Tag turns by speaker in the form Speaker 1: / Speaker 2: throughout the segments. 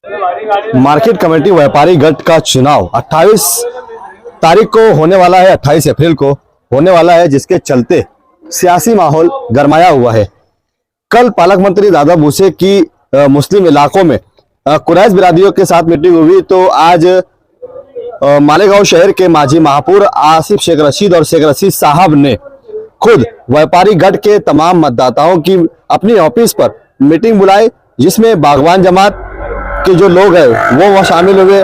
Speaker 1: Market committee व्यापारी गट का चुनाव 28 तारीख को होने वाला है, 28 अप्रैल को होने वाला है, जिसके चलते सियासी माहौल गरमाया हुआ है। कल पालक मंत्री दादा भूसे की मुस्लिम इलाकों में कुरैश बिरादरियों के साथ मीटिंग हुई, तो आज मालेगांव शहर के माजी महापौर आसिफ शेख रशीद और शेख रशीद साहब ने खुद व्यापारी गट के तमाम मतदाताओं की अपनी ऑफिस पर मीटिंग बुलाई, जिसमें बागवान जमात के जो लोग हैं वो शामिल हुए,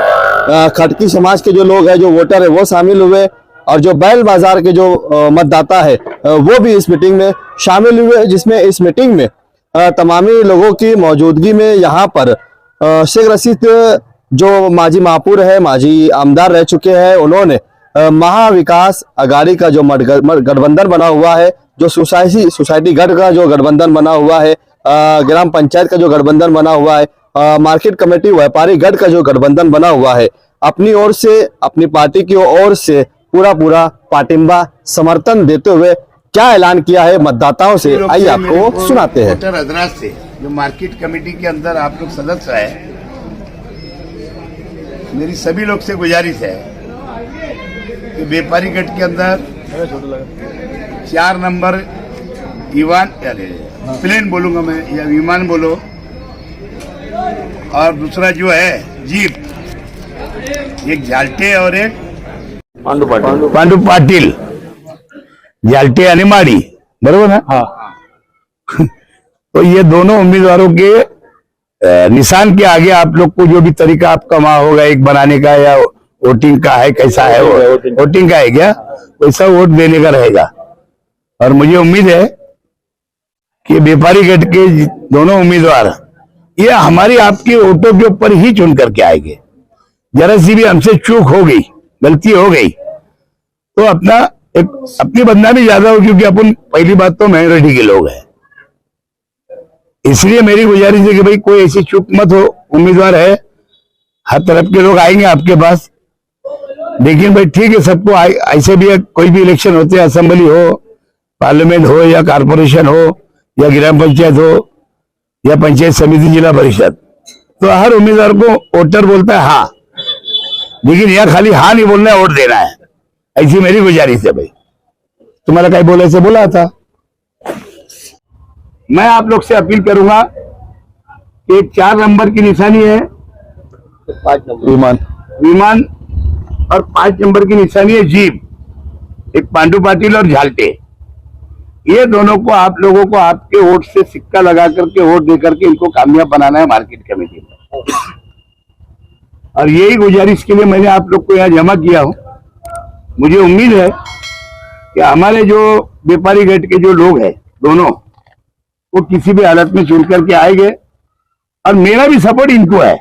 Speaker 1: खटकी समाज के जो लोग हैं, जो वोटर है वो शामिल हुए, और जो बैल बाजार के जो मतदाता है वो भी इस मीटिंग में शामिल हुए। जिसमें इस मीटिंग में तमामी लोगों की मौजूदगी में यहाँ पर शेख रशीद जो माजी महापौर है, माजी आमदार रह चुके हैं, उन्होंने महाविकास अघाड़ी का जो गठबंधन बना हुआ है, जो सोसाइटी गढ़ का जो गठबंधन बना हुआ है, ग्राम पंचायत का जो गठबंधन बना हुआ है, मार्केट कमेटी व्यापारी गढ़ का जो गठबंधन बना हुआ है, अपनी ओर से, अपनी पार्टी की ओर से पूरा पाटिंबा समर्थन देते हुए क्या ऐलान किया है मतदाताओं से, आइए आपको सुनाते हैं।
Speaker 2: हजरात से जो मार्केट कमेटी के अंदर आप लोग सदस्य है, मेरी सभी लोग से गुजारिश है कि व्यापारी गट के अंदर 4 नंबर ईवान, प्लेन बोलूंगा मैं या विमान बोलो, और दूसरा जो है जीप, एक झालटे और एक पांडू पाटिल, झालटे आणि माड़ी, बरोबर ना? हाँ। तो ये दोनों उम्मीदवारों के निशान के आगे आप लोग को जो भी तरीका आपका वहां होगा, एक बनाने का या वोटिंग का है, कैसा है वो वोटिंग का है क्या, वैसा वोट देने का रहेगा। और मुझे उम्मीद है कि व्यापारी गट के दोनों उम्मीदवार ये हमारी आपकी वोटों के ऊपर ही चुन करके आएंगे। जरा सी भी हमसे चूक हो गई, गलती हो गई, तो अपनी बदनामी ज्यादा हो, क्योंकि अपन पहली बात तो माइनॉरिटी के लोग हैं। इसलिए मेरी गुजारिश है कि भाई कोई ऐसी चूक मत हो। उम्मीदवार है, हर तरफ के लोग आएंगे आपके पास, लेकिन भाई ठीक है, सबको ऐसे भी कोई भी इलेक्शन होते हैं, असेंबली हो, पार्लियामेंट हो, या कारपोरेशन हो, या ग्राम पंचायत हो, या पंचायत समिति, जिला परिषद, तो हर उम्मीदवार को वोटर बोलता है हाँ, लेकिन यह खाली हाँ नहीं बोलना है, वोट देना है। ऐसी मेरी गुजारिश है। भाई तुम्हारा कहीं बोले से बोला था, मैं आप लोग से अपील करूंगा कि 4 नंबर की निशानी है विमान, और 5 नंबर की निशानी है जीप, एक पांडू पाटिल और झालटे। ये दोनों को आप लोगों को आपके वोट से सिक्का लगा करके, वोट दे करके इनको कामयाब बनाना है मार्केट कमेटी में। और यही गुजारिश के लिए मैंने आप लोग को यहाँ जमा किया हूं। मुझे उम्मीद है कि हमारे जो व्यापारी गट के जो लोग हैं दोनों, वो किसी भी हालत में चुन करके आएंगे, और मेरा भी सपोर्ट इनको है,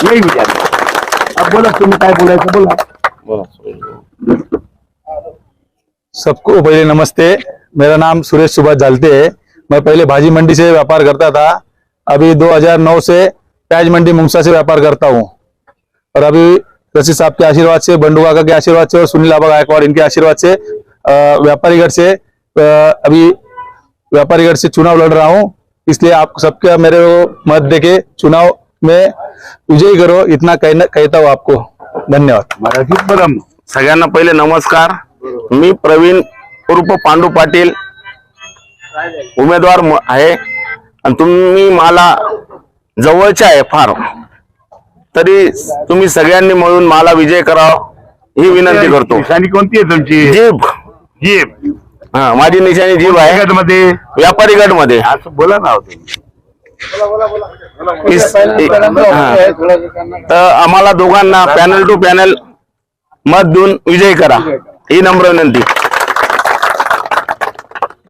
Speaker 2: यही गुजारिश। अब बोला तुम्हें क्या बोला है, बोला।
Speaker 3: सबको पहले नमस्ते, मेरा नाम सुरेश सुभाष झालटे है। मैं पहले भाजी मंडी से व्यापार करता था, अभी 2009 से प्याज मंडी मुंगसा से व्यापार करता हूँ, और अभी रशीद साहब के आशीर्वाद से, बंडू काका के आशीर्वाद से और सुनील आबा गायकवाड़ इनके आशीर्वाद से व्यापारी गढ़ से अभी व्यापारी गढ़ से चुनाव लड़ रहा हूँ। इसलिए आप सबके मेरे को मत देके चुनाव में विजयी करो, इतना कहता हूँ आपको। धन्यवाद।
Speaker 2: सगळ्यांना पहिले नमस्कार, मी प्रवीण उर्फ पांडू पाटील उमेदवार आहे, आणि तुम्ही मला जवळचे आहे फार, तरी तुम्ही सगळ्यांनी मिळून मला विजय करावा ही विनंती करतो। निशाणी कोणती आहे तुमची? जीप। जीप, हा, माझी निशाणी जीप आहे मध्ये, व्यापारी गट मध्ये। असं बोला ना तर आम्हाला दोघांना पॅनल टू पॅनल मत देऊन विजय करा ही नम्र विनंती।